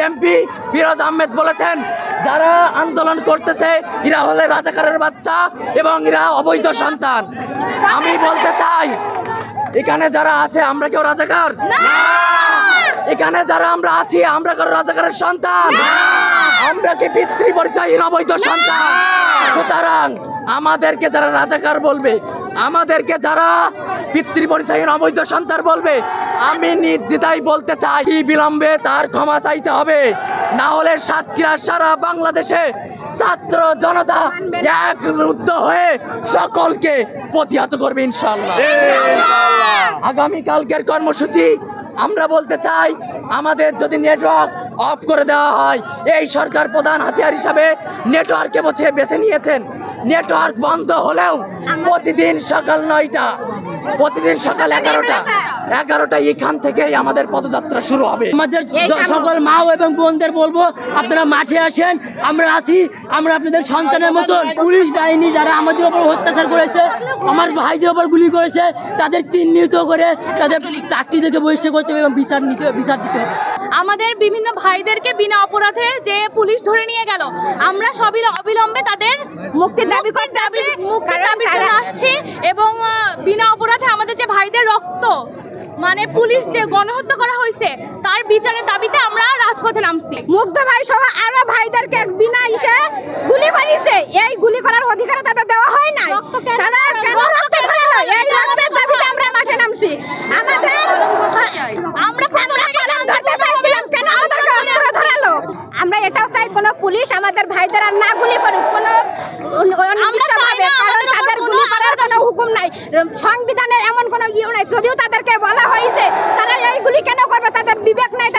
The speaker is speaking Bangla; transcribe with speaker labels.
Speaker 1: এমপি ফিরোজ আহমেদ বলেছেন যারা আন্দোলন করতেছে এরা হলে রাজাকারের বাচ্চা এবং এরা অবৈধ সন্তান। আমি বলতে চাই এখানে যারা আছে আমরা কেউ রাজাকার না, এখানে যারা আমরা আছি আমরা কেউ রাজাকারের সন্তান, আমরা কি পিতৃ পরিচয়হীন অবৈধ সন্তান? সুতরাং আমাদেরকে যারা রাজাকার বলবে, আমাদেরকে যারা পিতৃ পরিচয়হীন অবৈধ সন্তান বলবে, আমি নির্দ্বিধায় বলতে চাই বিলম্বে তার ক্ষমা চাইতে হবে, না হলে সাতক্ষীরা সারা বাংলাদেশে ছাত্র জনতা একরুদ্ধ হয়ে সকলকে প্রতিহত করবে ইনশাআল্লাহ। আগামীকালকের কর্মসূচি আমরা বলতে চাই আমাদের যদি নেটওয়ার্ক অফ করে দেওয়া হয়, এই সরকার প্রধান হাতিয়ার হিসাবে নেটওয়ার্কে বেছে নিয়েছেন, নেটওয়ার্ক বন্ধ হলেও প্রতিদিন সকাল 9টা, প্রতিদিন সকাল 11টা এখান থেকেই আমাদের পদযাত্রা শুরু হবে।
Speaker 2: আমাদের সকল মা এবং বোনদের বলবো আপনারা মাঠে আসেন, আমরা আছি, আমরা আপনাদের সন্তানের মতন। পুলিশ বাহিনী যারা আমাদের উপর অত্যাচার করেছে, আমার ভাইদের উপর গুলি করেছে, তাদের চিহ্নিত করে তাদের চাকরি থেকে বহিষ্কার করতে হবে এবং বিচার দিতে হবে।
Speaker 3: আমাদের বিভিন্ন ভাইদেরকে বিনা অপরাধে যে পুলিশ ধরে নিয়ে গেল, আমরা সবই অবিলম্বে তাদের মুক্তির দাবি জন্য আসছি এবং বিনা অপরাধে আমাদের যে ভাইদের রক্ত মানে পুলিশ যে গণহত্যা করা হয়েছে তার বিচারের দাবিতে আমরা রাজপথে নামছি।
Speaker 4: মুগ্ধ ভাই সহ আরো ভাইদেরকে বিনা ইসে গুলি করেছে, এই গুলি করার অধিকার তাদের দেওয়া হয় না। তারা কেন রক্ত ঝরালো? এই রক্তের দাবিতে আমরা মাঠে নামছি। আমরা কলম ধরতে চাইছিলাম, কেন আমাদেরকে অস্ত্র ধরালো? আমরা এটাও চাই কোন পুলিশ আমাদের ভাইদের আর না গুলি করুক কোনো অনির্দিষ্টভাবে, কারণ তাদের গুলি করার কোনো হুকুম নাই, সংবিধানের এমন কোনো ইয়ে নাই। যদিও তাদেরকে বলা হয়েছে, তারা এইগুলি কেন করবে? তাদের বিবেক নাই,